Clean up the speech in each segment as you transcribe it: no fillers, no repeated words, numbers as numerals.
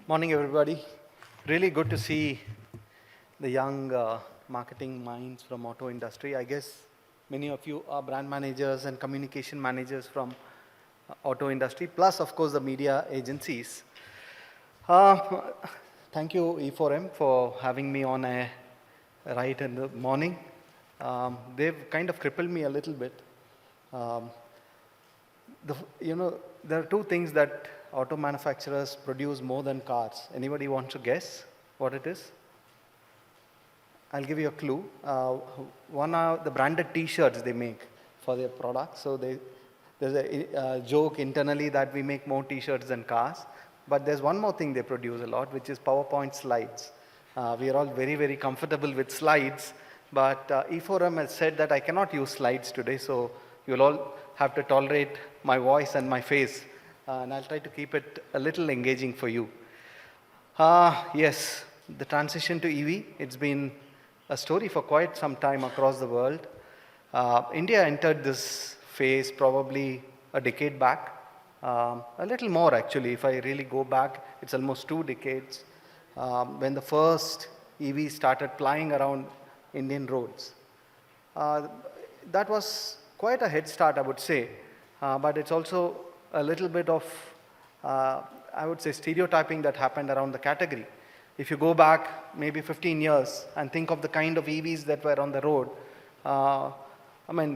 Morning, everybody. Really good to see the young marketing minds from auto industry. I guess many of you are brand managers and communication managers from auto industry, plus of course the media agencies. Uh, Thank you e4m for having me on a right in the morning. They've kind of crippled me a little bit. Um, there are two things that auto manufacturers produce more than cars. Anybody want to guess what it is? I'll give you a clue. One are the branded T-shirts they make for their products. So there's a joke internally that we make more T-shirts than cars. But there's one more thing they produce a lot, which is PowerPoint slides. We are all very, very comfortable with slides. But e4m has said that I cannot use slides today. So you'll all have to tolerate my voice and my face. And I'll try to keep it a little engaging for you. Yes, the transition to EV, it's been a story for quite some time across the world. India entered this phase probably a decade back. A little more actually, if I really go back, it's almost 2 decades when the first EV started flying around Indian roads. That was quite a head start, I would say, but it's also a little bit of, I would say, stereotyping that happened around the category. If you go back maybe 15 years and think of the kind of EVs that were on the road,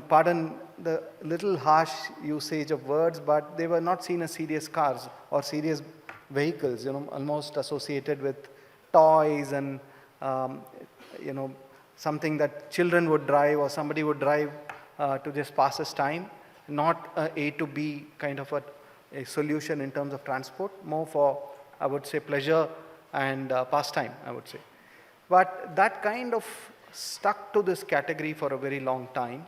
pardon the little harsh usage of words, but they were not seen as serious cars or serious vehicles, almost associated with toys and, something that children would drive or somebody would drive to just pass his time, not A to B kind of a solution in terms of transport, more for, I would say, pleasure and pastime, I would say. But that kind of stuck to this category for a very long time.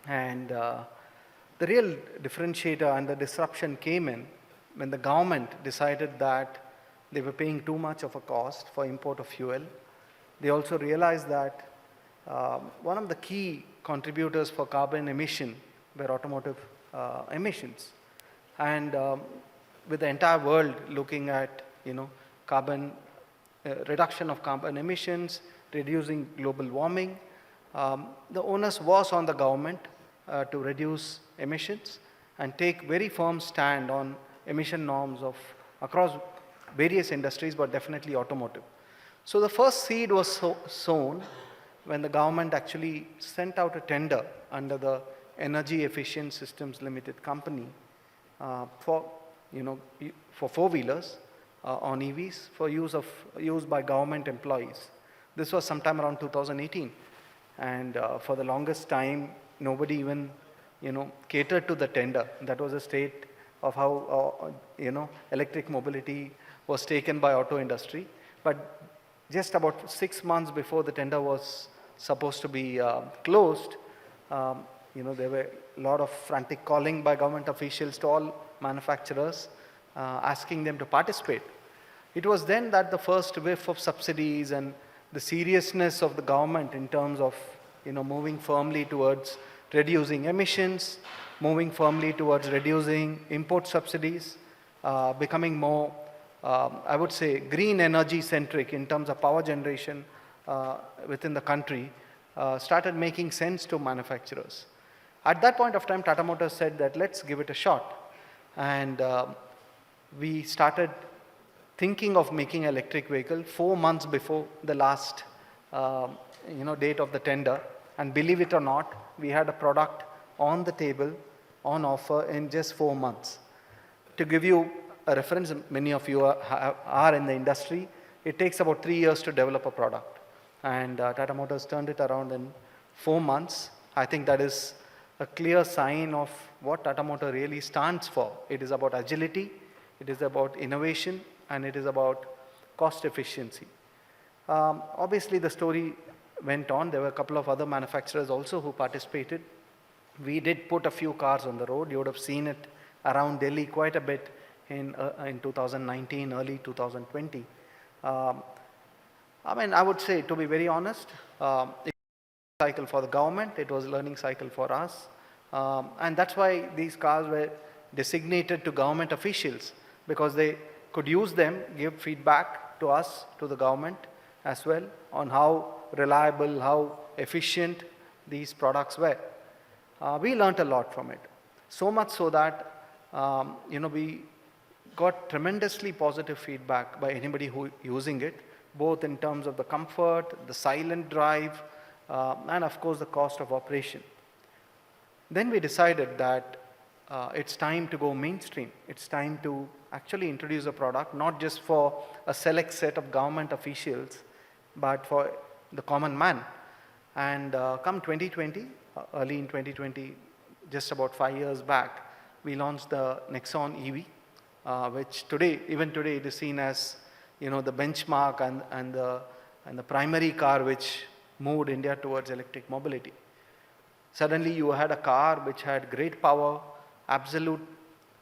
And the real differentiator and the disruption came in when the government decided that they were paying too much of a cost for import of fuel. They also realized that one of the key contributors for carbon emission were automotive emissions. And with the entire world looking at, carbon reduction of carbon emissions, reducing global warming, the onus was on the government to reduce emissions and take very firm stand on emission norms across various industries, but definitely automotive. So the first seed was sown when the government actually sent out a tender under the Energy Efficient Systems Limited Company for four-wheelers on EVs for use by government employees. This was sometime around 2018, and for the longest time, nobody even catered to the tender. That was a state of how electric mobility was taken by auto industry. But just about 6 months before the tender was supposed to be closed, there were a lot of frantic calling by government officials to all manufacturers, asking them to participate. It was then that the first whiff of subsidies and the seriousness of the government in terms of moving firmly towards reducing emissions, moving firmly towards reducing import subsidies, becoming more, I would say, green energy centric in terms of power generation within the country, started making sense to manufacturers. At that point of time, Tata Motors said that let's give it a shot. And we started thinking of making an electric vehicle 4 months before the last date of the tender. And believe it or not, we had a product on the table, on offer in just 4 months. To give you a reference, many of you are in the industry, it takes about 3 years to develop a product. And Tata Motors turned it around in 4 months. I think that is a clear sign of what Tata Motor really stands for. It is about agility, it is about innovation, and it is about cost efficiency. Obviously, the story went on. There were a couple of other manufacturers also who participated. We did put a few cars on the road. You would have seen it around Delhi quite a bit in 2019, early 2020. I would say, to be very honest, it was a cycle for the government, it was a learning cycle for us. And that's why these cars were designated to government officials, because they could use them, give feedback to us, to the government as well, on how reliable, how efficient these products were. We learnt a lot from it. So much so that, we got tremendously positive feedback by anybody who using it, both in terms of the comfort, the silent drive, and of course the cost of operation. Then we decided that it's time to go mainstream. It's time to actually introduce a product, not just for a select set of government officials, but for the common man. And come 2020, early in 2020, just about 5 years back, we launched the Nexon EV, which today, even today, it is seen as the benchmark and the primary car which moved India towards electric mobility. Suddenly you had a car which had great power, absolute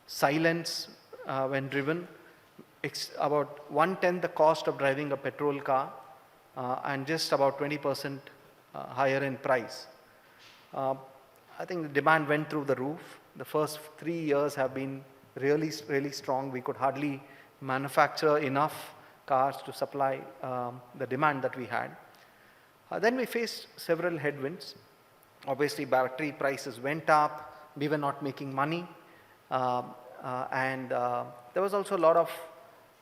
silence when driven, about 1/10 the cost of driving a petrol car, and just about 20% higher in price. I think the demand went through the roof. The first 3 years have been really, really strong. We could hardly manufacture enough cars to supply the demand that we had. Then we faced several headwinds. Obviously, battery prices went up. We were not making money. And there was also a lot of,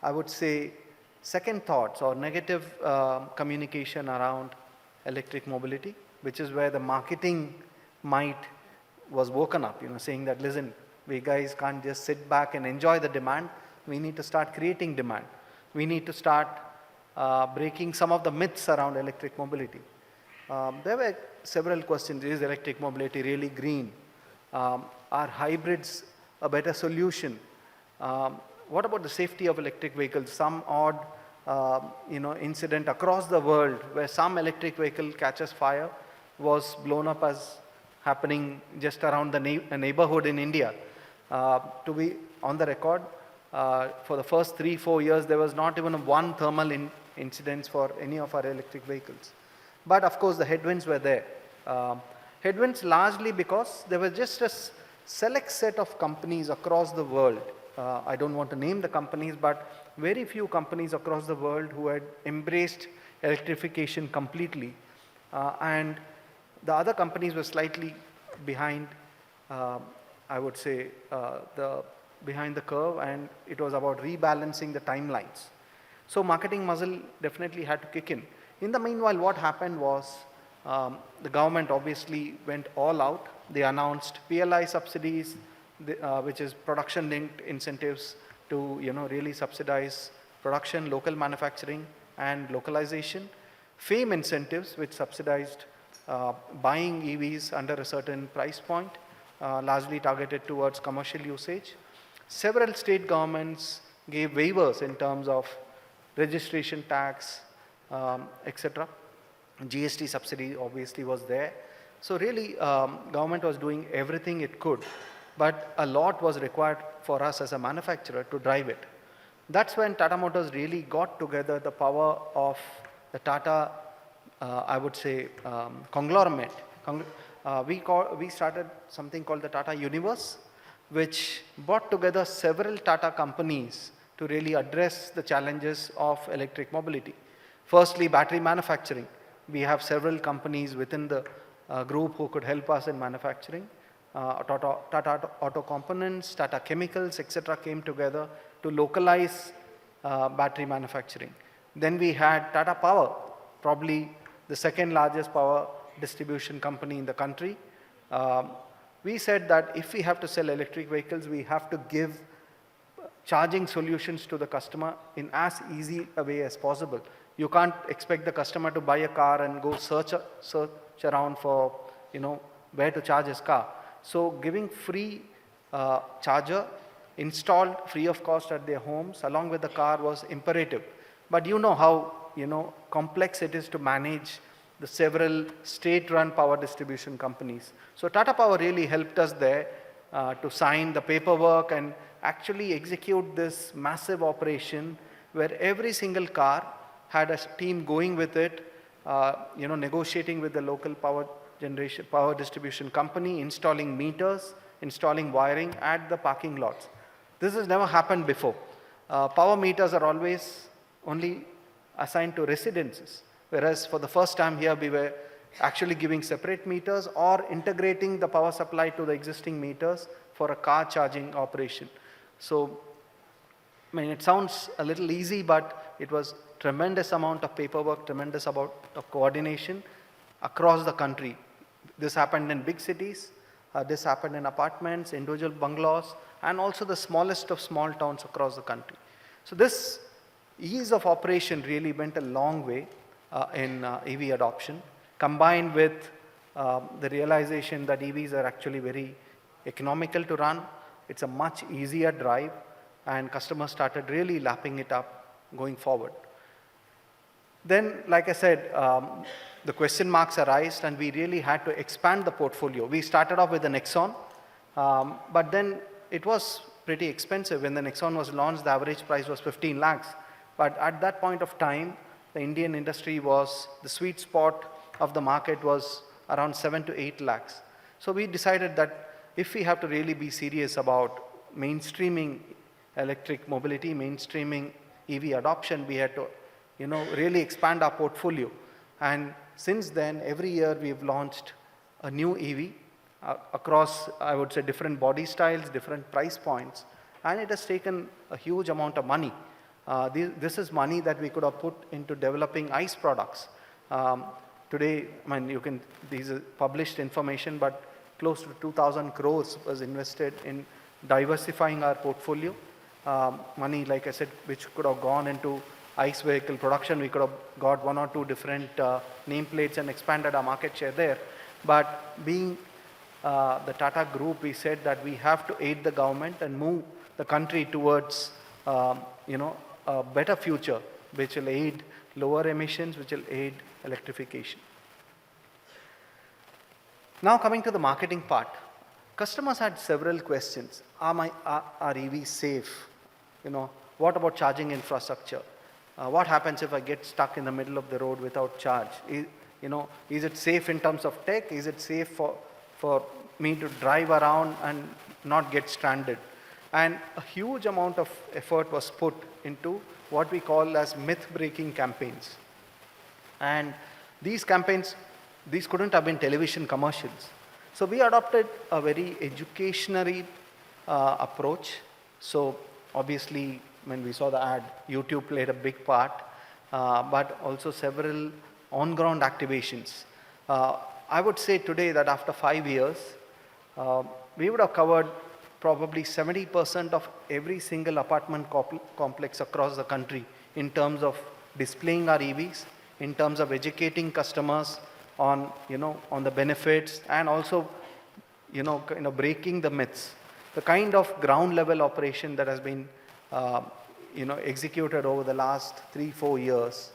I would say, second thoughts or negative communication around electric mobility, which is where the marketing might was woken up, saying that, listen, we guys can't just sit back and enjoy the demand. We need to start creating demand. We need to start breaking some of the myths around electric mobility. There were several questions. Is electric mobility really green? Are hybrids a better solution? What about the safety of electric vehicles? Some odd incident across the world where some electric vehicle catches fire was blown up as happening just around the neighborhood in India. To be on the record, for the first 3-4 years, there was not even one thermal incidents for any of our electric vehicles. But of course, the headwinds were there. Headwinds largely because there was just a select set of companies across the world. I don't want to name the companies, but very few companies across the world who had embraced electrification completely. And the other companies were slightly behind, I would say, behind the curve, and it was about rebalancing the timelines. So marketing muscle definitely had to kick in. In the meanwhile, what happened was the government obviously went all out. They announced PLI subsidies, which is production-linked incentives to really subsidize production, local manufacturing, and localization. FAME incentives, which subsidized buying EVs under a certain price point, largely targeted towards commercial usage. Several state governments gave waivers in terms of registration tax, etc. GST subsidy obviously was there. So really, government was doing everything it could, but a lot was required for us as a manufacturer to drive it. That's when Tata Motors really got together the power of the Tata, I would say, conglomerate. We started something called the Tata Universe, which brought together several Tata companies to really address the challenges of electric mobility. Firstly, battery manufacturing. We have several companies within the group who could help us in manufacturing. Tata Auto Components, Tata Chemicals, etc. came together to localize battery manufacturing. Then we had Tata Power, probably the second largest power distribution company in the country. We said that if we have to sell electric vehicles, we have to give charging solutions to the customer in as easy a way as possible. You can't expect the customer to buy a car and go search around for where to charge his car. So giving free charger installed free of cost at their homes along with the car was imperative. But you know how complex it is to manage the several state-run power distribution companies. So Tata Power really helped us there to sign the paperwork and actually execute this massive operation where every single car had a team going with it, negotiating with the local power distribution company, installing meters, installing wiring at the parking lots. This has never happened before. power meters are always only assigned to residences, whereas for the first time here we were actually giving separate meters or integrating the power supply to the existing meters for a car charging operation. So, I mean, it sounds a little easy, but it was tremendous amount of paperwork, tremendous amount of coordination across the country. This happened in big cities, this happened in apartments, individual bungalows, and also the smallest of small towns across the country. So this ease of operation really went a long way in EV adoption, combined with the realization that EVs are actually very economical to run. It's a much easier drive, and customers started really lapping it up going forward. Then, like I said, the question marks arised, and we really had to expand the portfolio. We started off with the Nexon, but then it was pretty expensive. When the Nexon was launched, the average price was 15 lakhs. But at that point of time, the Indian industry was, the sweet spot of the market was around 7 to 8 lakhs. So we decided that if we have to really be serious about mainstreaming electric mobility, mainstreaming EV adoption, we had to, really expand our portfolio. And since then, every year we've launched a new EV across, I would say, different body styles, different price points, and it has taken a huge amount of money. This is money that we could have put into developing ICE products. Today, I mean, these are published information, but close to 2,000 crores was invested in diversifying our portfolio. Money, like I said, which could have gone into ICE vehicle production. We could have got 1 or 2 different nameplates and expanded our market share there. But being the Tata Group, we said that we have to aid the government and move the country towards, a better future, which will aid lower emissions, which will aid electrification. Now coming to the marketing part. Customers had several questions. Are EVs safe? What about charging infrastructure? What happens if I get stuck in the middle of the road without charge? Is it safe in terms of tech? Is it safe for me to drive around and not get stranded? And a huge amount of effort was put into what we call as myth-breaking campaigns. And these campaigns, these couldn't have been television commercials. So we adopted a very educationary approach. So obviously, when we saw the ad, YouTube played a big part, but also several on-ground activations. I would say today that after 5 years, we would have covered probably 70% of every single apartment complex across the country in terms of displaying our EVs, in terms of educating customers on, on the benefits, and also, breaking the myths. The kind of ground level operation that has been, executed over the last 3-4 years,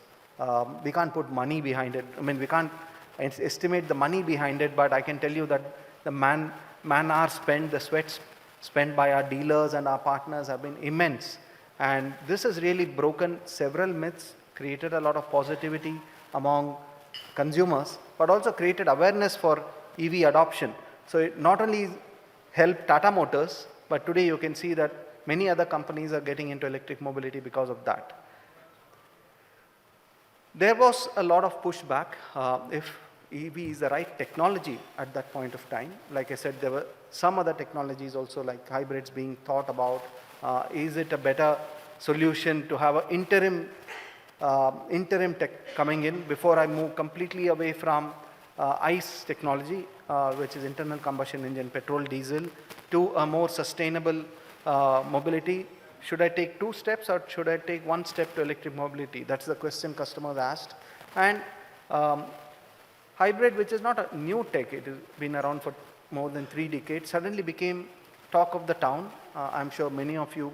we can't put money behind it. I mean, we can't estimate the money behind it, but I can tell you that the man hour spent, the sweat spent by our dealers and our partners have been immense. And this has really broken several myths, created a lot of positivity among consumers, but also created awareness for EV adoption. So it not only helped Tata Motors, but today you can see that many other companies are getting into electric mobility because of that. There was a lot of pushback if EV is the right technology at that point of time. Like I said, there were some other technologies also, like hybrids, being thought about. Is it a better solution to have an interim tech coming in before I move completely away from ICE technology, which is internal combustion engine, petrol, diesel, to a more sustainable mobility? Should I take 2 steps or should I take 1 step to electric mobility? That's the question customers asked. And hybrid, which is not a new tech, it has been around for more than 3 decades, suddenly became talk of the town. I'm sure many of you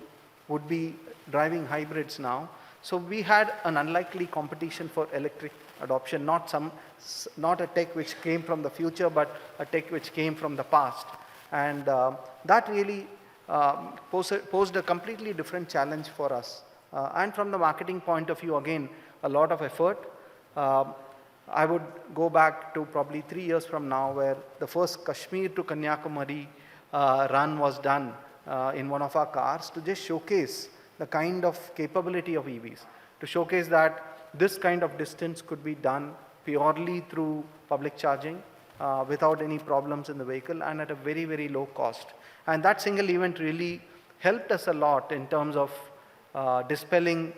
would be driving hybrids now. So we had an unlikely competition for electric adoption, not a tech which came from the future, but a tech which came from the past. And that really posed a completely different challenge for us. And from the marketing point of view, again, a lot of effort. I would go back to probably 3 years from now, where the first Kashmir to Kanyakumari run was done in one of our cars to just showcase, the kind of capability of EVs, to showcase that this kind of distance could be done purely through public charging without any problems in the vehicle and at a very, very low cost. And that single event really helped us a lot in terms of dispelling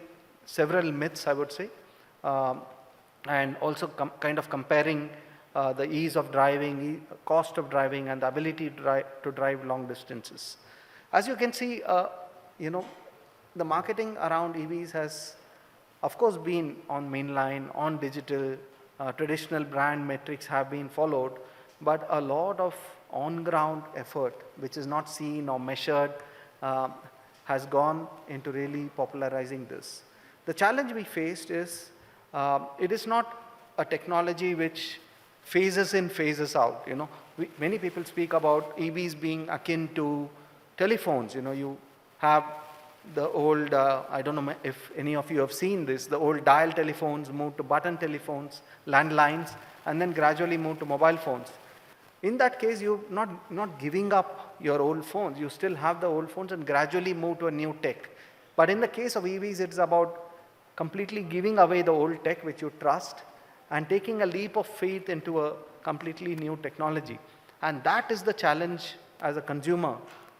several myths, I would say, and also kind of comparing the ease of driving, cost of driving, and the ability to drive long distances. As you can see, the marketing around EVs has, of course, been on mainline, on digital, traditional brand metrics have been followed, but a lot of on-ground effort, which is not seen or measured, has gone into really popularizing this. The challenge we faced is, it is not a technology which phases in, phases out. Many people speak about EVs being akin to telephones. You have the old, I don't know if any of you have seen this, the old dial telephones moved to button telephones, landlines, and then gradually moved to mobile phones. In that case, you're not giving up your old phones. You still have the old phones and gradually move to a new tech. But in the case of EVs, it's about completely giving away the old tech which you trust and taking a leap of faith into a completely new technology. And that is the challenge as a consumer.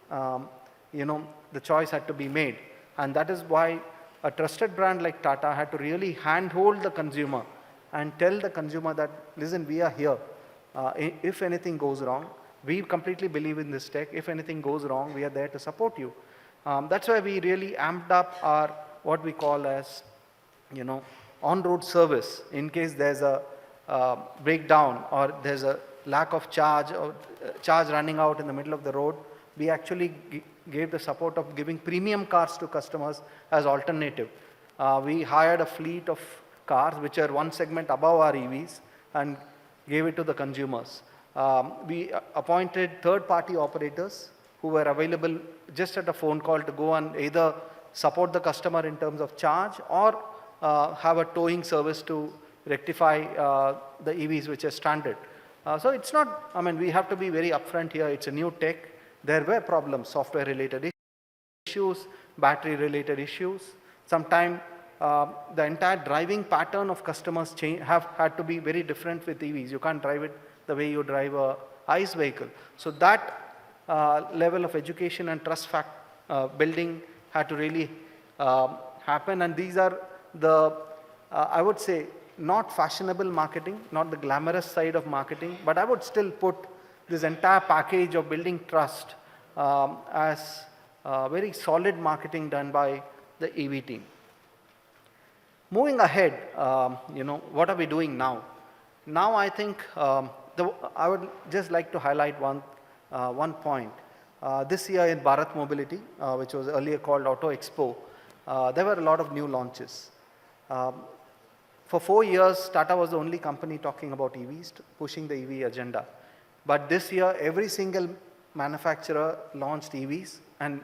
The choice had to be made. And that is why a trusted brand like Tata had to really handhold the consumer and tell the consumer that, listen, we are here. If anything goes wrong, we completely believe in this tech. If anything goes wrong, we are there to support you. That's why we really amped up our, what we call as, on-road service. In case there's a breakdown or there's a lack of charge or charge running out in the middle of the road, we actually gave the support of giving premium cars to customers as alternative. We hired a fleet of cars which are one segment above our EVs and gave it to the consumers. We appointed third-party operators who were available just at a phone call to go and either support the customer in terms of charge or have a towing service to rectify the EVs which are stranded. So it's not, we have to be very upfront here. It's a new tech. There were problems, software-related issues, battery-related issues. Sometimes the entire driving pattern of customers have had to be very different with EVs. You can't drive it the way you drive a ICE vehicle. So that level of education and trust building had to really happen. And these are the, I would say, not fashionable marketing, not the glamorous side of marketing, but I would still put this entire package of building trust as very solid marketing done by the EV team. Moving ahead, what are we doing now? Now I think I would just like to highlight one point. This year in Bharat Mobility, which was earlier called Auto Expo, there were a lot of new launches. For 4 years, Tata was the only company talking about EVs, pushing the EV agenda. But this year, every single manufacturer launched EVs, and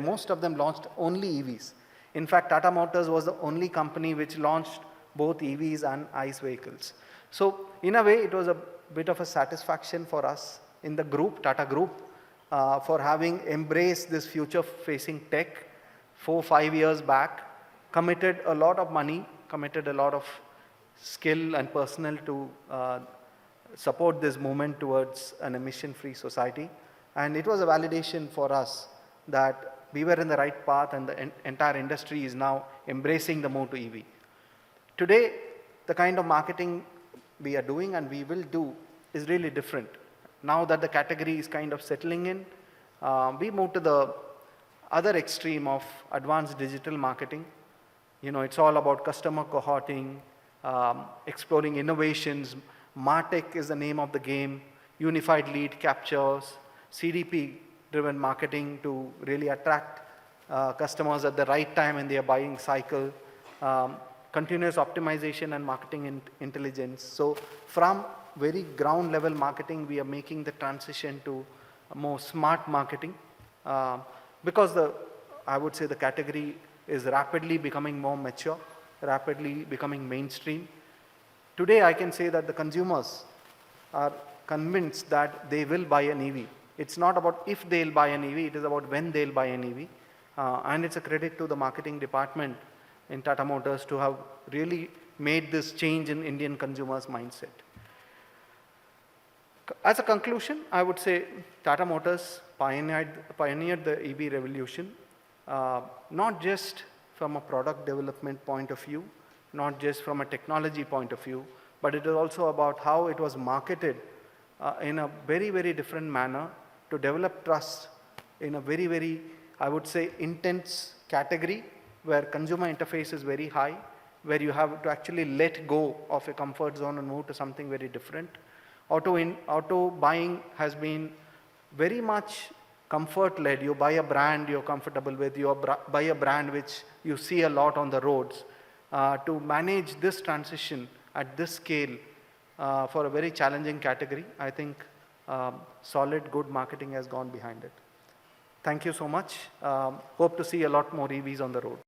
most of them launched only EVs. In fact, Tata Motors was the only company which launched both EVs and ICE vehicles. So in a way, it was a bit of a satisfaction for us in the group, Tata Group, for having embraced this future-facing tech 4-5 years back, committed a lot of money, committed a lot of skill and personnel to support this movement towards an emission-free society. And it was a validation for us that we were in the right path and the entire industry is now embracing the move to EV. Today, the kind of marketing we are doing and we will do is really different. Now that the category is kind of settling in, we move to the other extreme of advanced digital marketing. It's all about customer cohorting, exploring innovations. MarTech is the name of the game, unified lead captures, CDP-driven marketing to really attract customers at the right time in their buying cycle, continuous optimization and marketing intelligence. So from very ground level marketing, we are making the transition to more smart marketing because I would say the category is rapidly becoming more mature, rapidly becoming mainstream. Today, I can say that the consumers are convinced that they will buy an EV. It's not about if they'll buy an EV, it is about when they'll buy an EV. And it's a credit to the marketing department in Tata Motors to have really made this change in Indian consumers' mindset. As a conclusion, I would say Tata Motors pioneered the EV revolution, not just from a product development point of view, not just from a technology point of view, but it is also about how it was marketed in a very, very different manner to develop trust in a very, very, I would say, intense category where consumer interface is very high, where you have to actually let go of a comfort zone and move to something very different. Auto buying has been very much comfort-led. You buy a brand you're comfortable with, you buy a brand which you see a lot on the roads. To manage this transition at this scale for a very challenging category, I think solid, good marketing has gone behind it. Thank you so much. Hope to see a lot more EVs on the road.